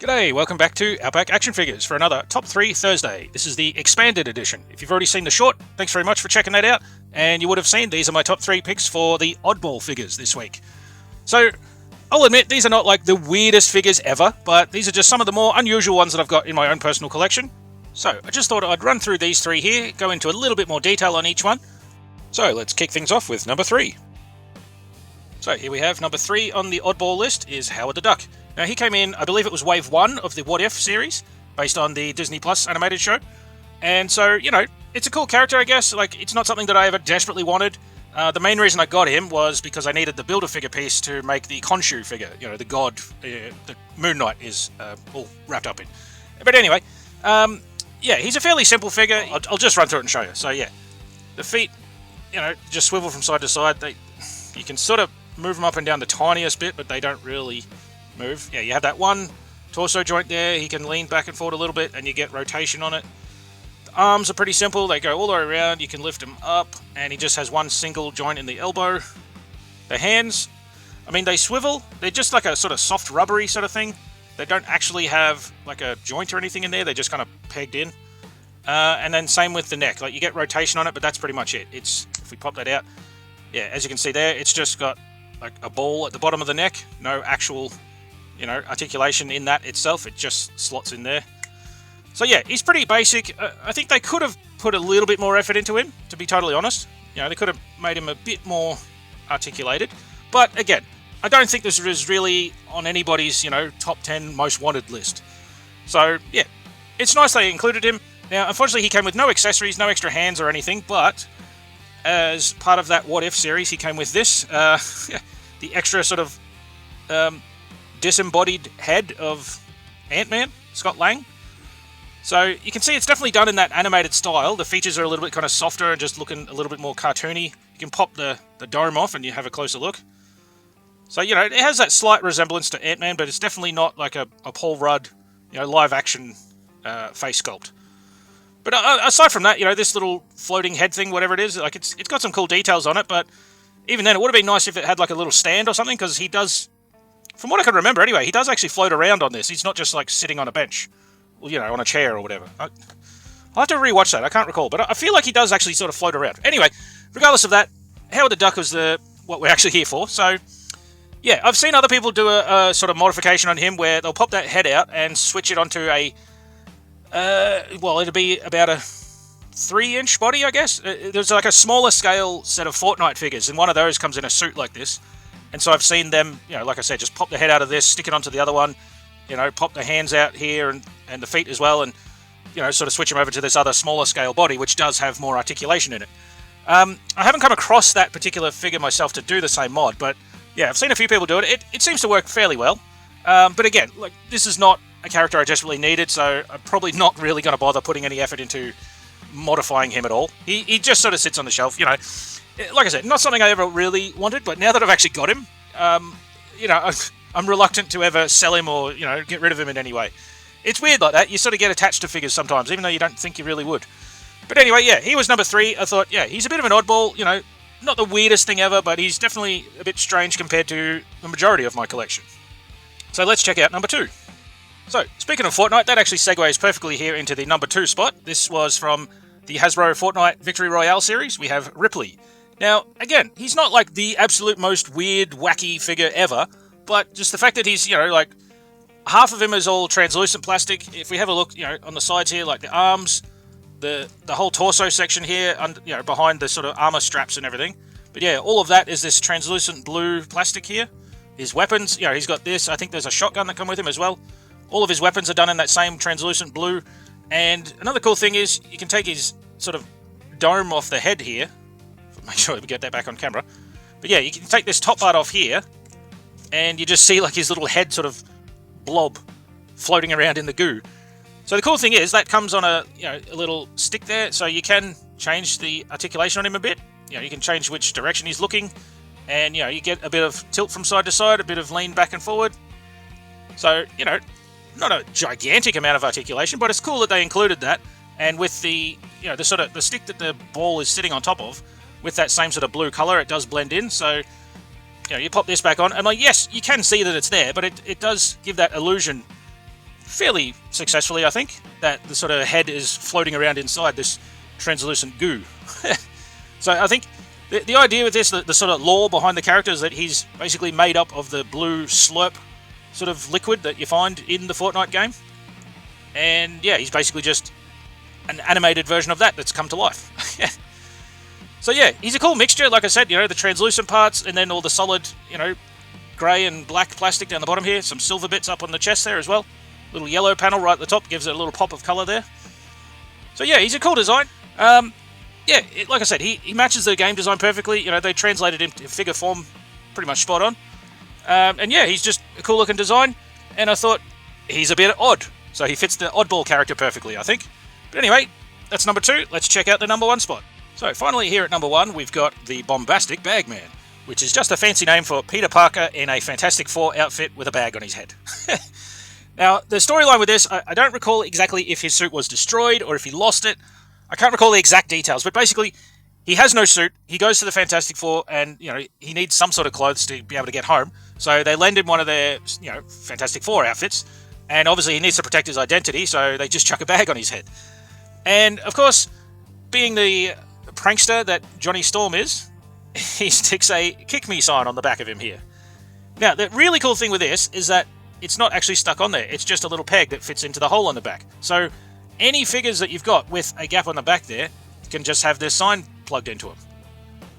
G'day, welcome back to Outback Action Figures for another Top 3 Thursday. This is the expanded edition. If you've already seen the short, thanks very much for checking that out. And you would have seen these are my top 3 picks for the Oddball Figures this week. So, I'll admit, these are not like the weirdest figures ever, but these are just some of the more unusual ones that I've got in my own personal collection. So, I just thought I'd run through these 3 here, go into a little bit more detail on each one. So, let's kick things off with number 3. So, here we have number 3 on the Oddball list is Howard the Duck. Now, he came in, I believe it was Wave 1 of the What If series, based on the Disney Plus animated show. And so, you know, it's a cool character, I guess. Like, it's not something that I ever desperately wanted. The main reason I got him was because I needed the Build-A-Figure piece to make the Khonshu figure, you know, the god the Moon Knight is all wrapped up in. But anyway, yeah, he's a fairly simple figure. I'll just run through it and show you. So, yeah, the feet, you know, just swivel from side to side. You can sort of move them up and down the tiniest bit, but they don't really move. Yeah, you have that one torso joint there. He can lean back and forward a little bit and you get rotation on it. The arms are pretty simple. They go all the way around. You can lift them up and he just has one single joint in the elbow. The hands, I mean, they swivel. They're just like a sort of soft rubbery sort of thing. They don't actually have like a joint or anything in there. They're just kind of pegged in. And then same with the neck. Like you get rotation on it, but that's pretty much it. It's, if we pop that out, yeah, as you can see there, it's just got like a ball at the bottom of the neck. No actual, you know, articulation in that itself. It just slots in there. So yeah, he's pretty basic. I think they could have put a little bit more effort into him, to be totally honest. You know, they could have made him a bit more articulated. But again, I don't think this is really on anybody's, you know, top 10 most wanted list. So yeah, it's nice they included him. Now, unfortunately, he came with no accessories, no extra hands or anything, but as part of that What If series, he came with this, the extra sort of disembodied head of Ant-Man, Scott Lang. So you can see it's definitely done in that animated style. The features are a little bit kind of softer and just looking a little bit more cartoony. You can pop the dome off and you have a closer look. So, you know, it has that slight resemblance to Ant-Man, but it's definitely not like a Paul Rudd, you know, live action face sculpt. But aside from that, you know, this little floating head thing, whatever it is, like it's got some cool details on it, but even then it would have been nice if it had like a little stand or something, because he does, from what I can remember anyway, he does actually float around on this. He's not just like sitting on a bench, you know, on a chair or whatever. I'll have to rewatch that, I can't recall, but I feel like he does actually sort of float around. Anyway, regardless of that, Howard the Duck was what we're actually here for, so yeah, I've seen other people do a sort of modification on him where they'll pop that head out and switch it onto a well, it'll be about a 3-inch body, I guess. There's like a smaller scale set of Fortnite figures, and one of those comes in a suit like this. And so I've seen them, you know, like I said, just pop the head out of this, stick it onto the other one, you know, pop the hands out here and the feet as well, and, you know, sort of switch them over to this other smaller scale body, which does have more articulation in it. I haven't come across that particular figure myself to do the same mod, but yeah, I've seen a few people do it. It seems to work fairly well. But again, like, this is not a character I desperately needed, so I'm probably not really going to bother putting any effort into modifying him at all. He just sort of sits on the shelf, you know. Like I said, not something I ever really wanted, but now that I've actually got him, you know, I'm reluctant to ever sell him or, you know, get rid of him in any way. It's weird like that. You sort of get attached to figures sometimes, even though you don't think you really would. But anyway, yeah, he was number 3. I thought, yeah, he's a bit of an oddball, you know, not the weirdest thing ever, but he's definitely a bit strange compared to the majority of my collection. So let's check out number 2. So, speaking of Fortnite, that actually segues perfectly here into the number 2 spot. This was from the Hasbro Fortnite Victory Royale series. We have Ripley. Now, again, he's not like the absolute most weird, wacky figure ever, but just the fact that he's, you know, like, half of him is all translucent plastic. If we have a look, you know, on the sides here, like the arms, the whole torso section here, you know, behind the sort of armor straps and everything. But yeah, all of that is this translucent blue plastic here. His weapons, you know, he's got this. I think there's a shotgun that come with him as well. All of his weapons are done in that same translucent blue. And another cool thing is you can take his sort of dome off the head here. Make sure we get that back on camera. But yeah, you can take this top part off here and you just see like his little head sort of blob floating around in the goo. So the cool thing is that comes on a, you know, a little stick there, so you can change the articulation on him a bit. You know, you can change which direction he's looking, and, you know, you get a bit of tilt from side to side, a bit of lean back and forward. So, you know, not a gigantic amount of articulation, but it's cool that they included that. And with the, you know, the sort of the stick that the ball is sitting on top of, with that same sort of blue color, it does blend in. So, you know, you pop this back on, and like, yes, you can see that it's there, but it does give that illusion fairly successfully, I think, that the sort of head is floating around inside this translucent goo. So I think the idea with this, the sort of lore behind the character, is that he's basically made up of the blue slurp sort of liquid that you find in the Fortnite game. And yeah, he's basically just an animated version of that that's come to life. So yeah, he's a cool mixture, like I said, the translucent parts and then all the solid, grey and black plastic down the bottom here. Some silver bits up on the chest there as well. Little yellow panel right at the top gives it a little pop of colour there. So yeah, he's a cool design. Like I said, he matches the game design perfectly. They translated him to figure form pretty much spot on. And yeah, he's just a cool looking design. And I thought he's a bit odd. So he fits the oddball character perfectly, I think. But anyway, that's number 2. Let's check out the number 1 spot. So finally here at number 1, we've got the Bombastic Bagman, which is just a fancy name for Peter Parker in a Fantastic Four outfit with a bag on his head. Now, the storyline with this, I don't recall exactly if his suit was destroyed or if he lost it. I can't recall the exact details, but basically, he has no suit. He goes to the Fantastic Four and, he needs some sort of clothes to be able to get home. So they lend him one of their, Fantastic Four outfits. And obviously he needs to protect his identity, so they just chuck a bag on his head. And, of course, being the prankster that Johnny Storm is, he sticks a kick me sign on the back of him here. Now, the really cool thing with this is that it's not actually stuck on there. It's just a little peg that fits into the hole on the back. So any figures that you've got with a gap on the back there can just have this sign plugged into them.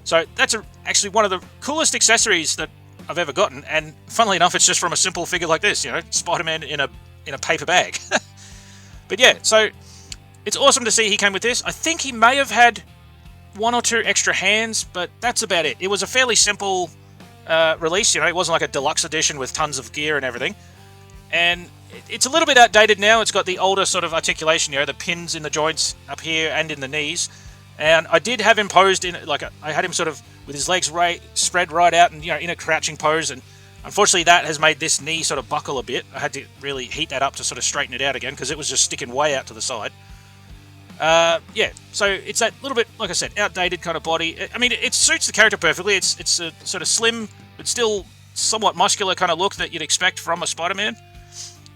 So that's actually one of the coolest accessories that I've ever gotten, and funnily enough, it's just from a simple figure like this, Spider-Man in a paper bag. But yeah, so it's awesome to see he came with this. I think he may have had 1 or 2 extra hands, but that's about it. It was a fairly simple release, it wasn't like a deluxe edition with tons of gear and everything. And it's a little bit outdated now. It's got the older sort of articulation, the pins in the joints up here and in the knees. And I did have him posed in, I had him sort of with his legs spread right out and, in a crouching pose. And unfortunately, that has made this knee sort of buckle a bit. I had to really heat that up to sort of straighten it out again because it was just sticking way out to the side. So it's that little bit, like I said, outdated kind of body. I mean, it suits the character perfectly. It's a sort of slim, but still somewhat muscular kind of look that you'd expect from a Spider-Man.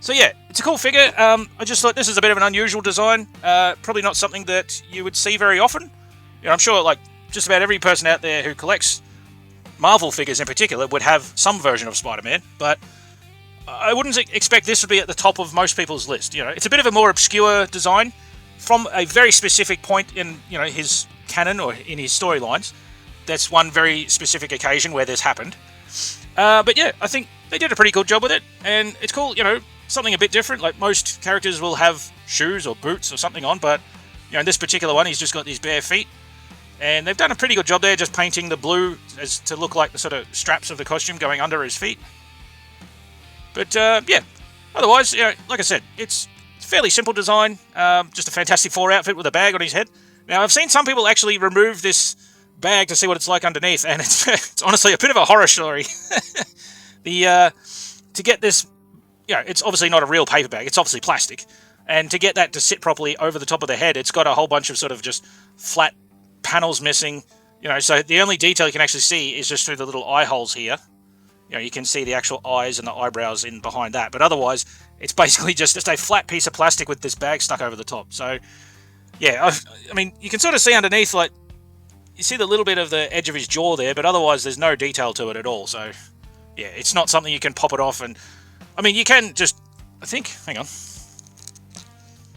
So yeah, it's a cool figure. I just thought this is a bit of an unusual design. Probably not something that you would see very often. I'm sure just about every person out there who collects Marvel figures in particular would have some version of Spider-Man, but I wouldn't expect this would be at the top of most people's list. It's a bit of a more obscure design from a very specific point in, his canon or in his storylines. That's one very specific occasion where this happened. But yeah, I think they did a pretty good job with it, and it's cool, something a bit different. Like most characters will have shoes or boots or something on, but in this particular one, he's just got these bare feet. And they've done a pretty good job there, just painting the blue as to look like the sort of straps of the costume going under his feet. But yeah, otherwise, like I said, it's fairly simple design. Just a Fantastic Four outfit with a bag on his head. Now, I've seen some people actually remove this bag to see what it's like underneath, and it's honestly a bit of a horror story. To get this, it's obviously not a real paper bag. It's obviously plastic. And to get that to sit properly over the top of the head, it's got a whole bunch of sort of just flat panels missing. So the only detail you can actually see is just through the little eye holes here. You can see the actual eyes and the eyebrows in behind that. But otherwise, it's basically just a flat piece of plastic with this bag stuck over the top. So, yeah, I mean, you can sort of see underneath, you see the little bit of the edge of his jaw there, but otherwise there's no detail to it at all. So, yeah, it's not something you can pop it off. And, I mean, you can just, hang on.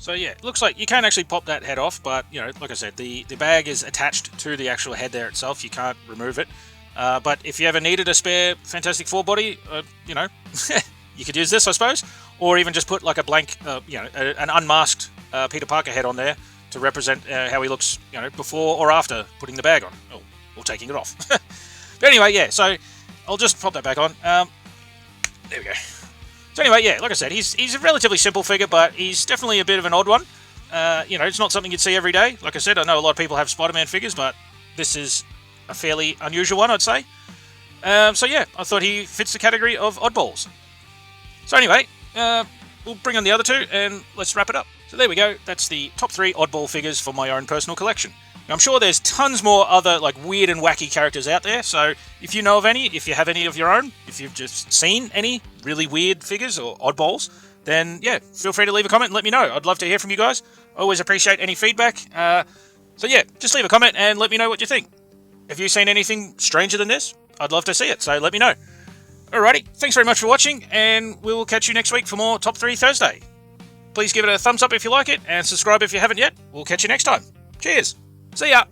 So, yeah, it looks like you can actually pop that head off, but, like I said, the bag is attached to the actual head there itself. You can't remove it. But if you ever needed a spare Fantastic Four body, you could use this, I suppose. Or even just put a blank, an unmasked Peter Parker head on there to represent how he looks, before or after putting the bag on, or taking it off. But anyway, yeah, so I'll just pop that back on. There we go. So anyway, yeah, like I said, he's a relatively simple figure, but he's definitely a bit of an odd one. It's not something you'd see every day. Like I said, I know a lot of people have Spider-Man figures, but this is a fairly unusual one, I'd say. So yeah, I thought he fits the category of oddballs. So anyway, we'll bring on the other 2 and let's wrap it up. So there we go. That's the top 3 oddball figures for my own personal collection. Now, I'm sure there's tons more other weird and wacky characters out there. So if you know of any, if you have any of your own, if you've just seen any really weird figures or oddballs, then yeah, feel free to leave a comment and let me know. I'd love to hear from you guys. I always appreciate any feedback. So yeah, just leave a comment and let me know what you think. Have you seen anything stranger than this? I'd love to see it, so let me know. Alrighty, thanks very much for watching, and we will catch you next week for more Top 3 Thursday. Please give it a thumbs up if you like it, and subscribe if you haven't yet. We'll catch you next time. Cheers. See ya.